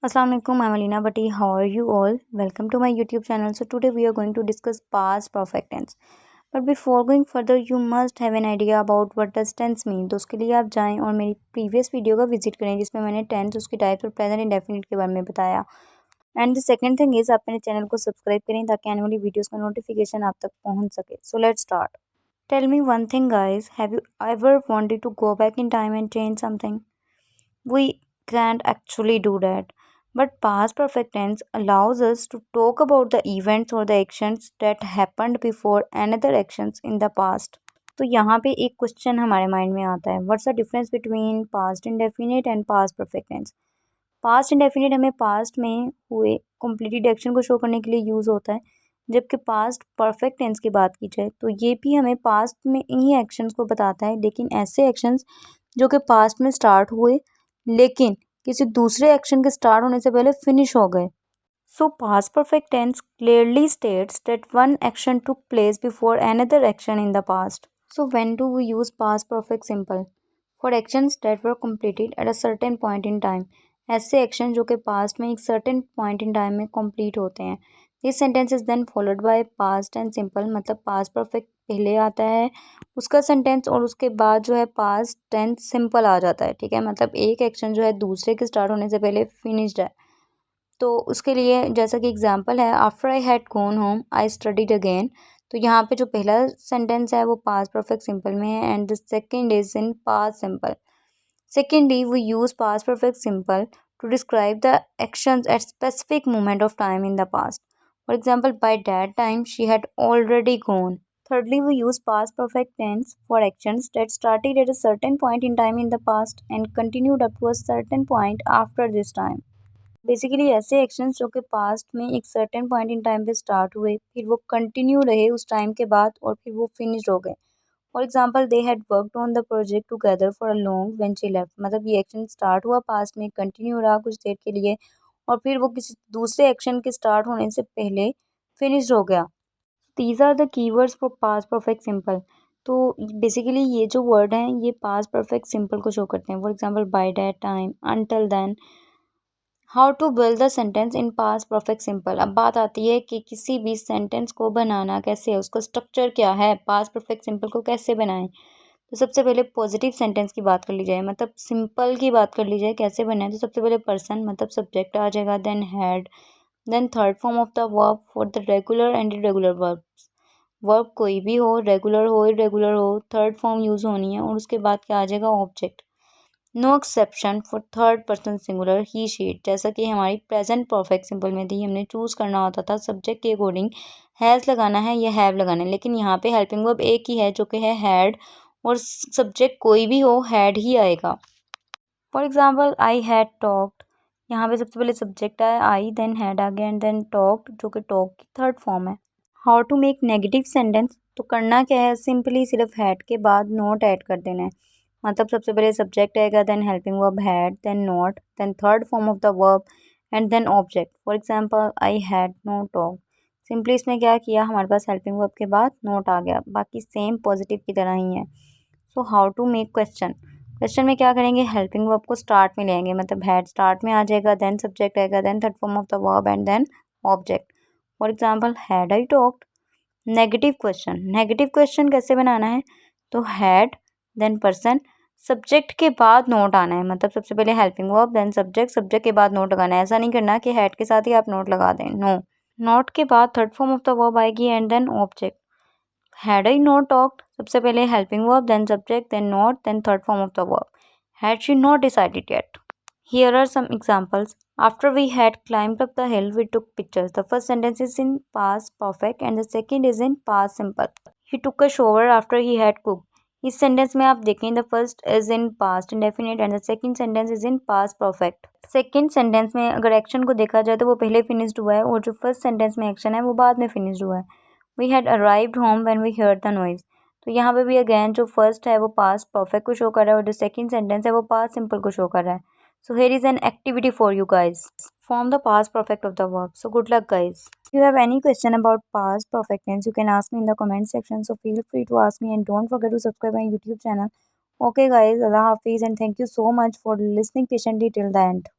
Assalamualaikum, I'm Alina Bhatti. How are you all? Welcome to my YouTube channel. So today we are going to discuss past perfect tense. But before going further, you must have an idea about what does tense mean. तो उसके लिए आप जाएं और मेरी previous video का visit करें जिसमें मैंने टेंस उसकी टाइप्स और प्रेजेंट इंडेफिनिट के बारे में बताया. And the second thing is आप मेरे चैनल को सब्सक्राइब करें ताकि आने वाली वीडियोस का नोटिफिकेशन आप तक पहुंच सके. So let's start. Tell me one thing, guys. Have you ever wanted to go back in time and change something? We can't actually do that. But past perfect tense allows us to talk about the events or the actions that happened before another actions in the past. तो यहाँ पे एक question हमारे mind में आता है, what's the difference between past indefinite and past perfect tense. Past indefinite हमें past में हुए कंप्लीटेड एक्शन को शो करने के लिए यूज़ होता है, जबकि पास्ट परफेक्ट टेंस की बात की जाए तो ये भी हमें पास्ट में इन्हीं एक्शंस को बताता है, लेकिन ऐसे एक्शंस जो कि पास्ट में स्टार्ट हुए लेकिन किसी दूसरे एक्शन के स्टार्ट होने से पहले फिनिश हो गए. So past perfect tense clearly states that one action took place before another action in the past. So when do we use past perfect simple? For actions that were completed at a certain point in time. ऐसे action जो कि past में एक certain point in time में complete होते हैं. This sentence is then followed by past and simple, मतलब past perfect पहले आता है उसका सेंटेंस और उसके बाद जो है पास्ट टेंस सिंपल आ जाता है. ठीक है, मतलब एक एक्शन जो है दूसरे के स्टार्ट होने से पहले फिनिश्ड है. तो उसके लिए जैसा कि एग्जांपल है, after I had gone home I studied again. तो यहाँ पे जो पहला सेंटेंस है वो पास्ट परफेक्ट सिंपल में है and the second is in past simple. Secondly, we use past perfect simple to describe the actions at specific moment of time in the past. For example, by that time she had already gone. Thirdly, we use past perfect tense for actions that started at a certain point in time in the past and continued up to a certain point after this time. Basically ऐसे actions जो कि past में एक certain point in time पे start हुए, फिर वो continue रहे उस टाइम के बाद और फिर वो फिनिश हो गए. For example, they had worked on the project together for a long when she left. मतलब ये एक्शन स्टार्ट हुआ पास्ट में, कंटिन्यू रहा कुछ देर के लिए और फिर वो किसी दूसरे एक्शन के स्टार्ट होने से पहले फिनिश हो गया. These are the keywords for past perfect simple. तो बेसिकली ये जो वर्ड हैं ये पास्ट परफेक्ट सिंपल को शो करते हैं. For example, by that time, until then. How to build the sentence in past perfect simple. अब बात आती है कि किसी भी सेंटेंस को बनाना कैसे है, उसका स्ट्रक्चर क्या है, पास्ट परफेक्ट सिंपल को कैसे बनाएं. तो सबसे पहले पॉजिटिव सेंटेंस की बात कर ली जाए, मतलब सिंपल की बात कर ली जाए कैसे बनाए. तो सबसे पहले पर्सन मतलब सब्जेक्ट आ जाएगा, then had, then third form of the verb for the regular and irregular verbs. Verb कोई भी हो, रेगुलर हो इरेगुलर हो, थर्ड फॉर्म यूज़ होनी है और उसके बाद क्या आ जाएगा, object. No exception for third person singular he she it. जैसा कि हमारी प्रेजेंट परफेक्ट सिंपल में थी, हमने चूज़ करना होता था सब्जेक्ट के अकॉर्डिंग हैज़ लगाना है या हैव लगाना है, लेकिन यहाँ पे हेल्पिंग वर्ब एक ही है जो कि है हैड और सब्जेक्ट कोई भी हो हैड ही आएगा. For example, I had talked. यहाँ पे सबसे पहले सब्जेक्ट आया आई, देन हैड आ गया एंड देन टॉक्ड जो कि टॉक की थर्ड फॉर्म है. How to make negative sentence. तो करना क्या है, सिंपली सिर्फ हैड के बाद नॉट ऐड कर देना है. मतलब सबसे पहले सब्जेक्ट आएगा, then helping verb had, then not, then third form of the verb and then object. For example, I had not talk. Simply इसमें क्या किया, हमारे पास हेल्पिंग वर्ब के बाद नॉट आ गया, बाकी सेम पॉजिटिव की तरह ही है. So how to make question. Question में क्या करेंगे, हेल्पिंग वर्ब को स्टार्ट में लेंगे, मतलब हैड स्टार्ट में आ जाएगा, देन सब्जेक्ट आएगा, then third form of the verb and then object. For example, had I talked. Negative question. Negative question कैसे बनाना है, तो हैड देन पर्सन, सब्जेक्ट के बाद नोट आना है, मतलब सबसे पहले helping verb then subject, subject के बाद नोट लगाना है. ऐसा नहीं करना कि हैड के साथ ही आप नोट लगा दें, नो. नोट के बाद third form of the verb आएगी and then object. Had I not talked, सबसे पहले helping verb then subject then not then third form of the verb. Had she not decided yet. Here are some examples. After we had climbed up the hill, we took pictures. The first sentence is in past perfect and the second is in past simple. He took a shower after he had cooked. इस sentence में आप देखें, the first is in past indefinite and the second sentence is in past perfect. Second sentence में अगर action को देखा जाए तो वो पहले फिनिश्ड हुआ है और जो फर्स्ट सेंटेंस में एक्शन है वो बाद में फिनिश्ड हुआ है. We had arrived home when we heard the noise. तो यहाँ पे भी अगेन जो फर्स्ट है वो पास्ट परफेक्ट को शो कर रहा है और जो सेकंड सेंटेंस है वो पास्ट सिंपल को शो कर रहा है. So here is an activity for you guys. Form the past perfect of the verb. So good luck, guys. If you have any question about past perfect tense, you can ask me in the comment section. So feel free to ask me and don't forget to subscribe my YouTube channel. Okay, guys. Allah Hafiz and thank you so much for listening patiently till the end.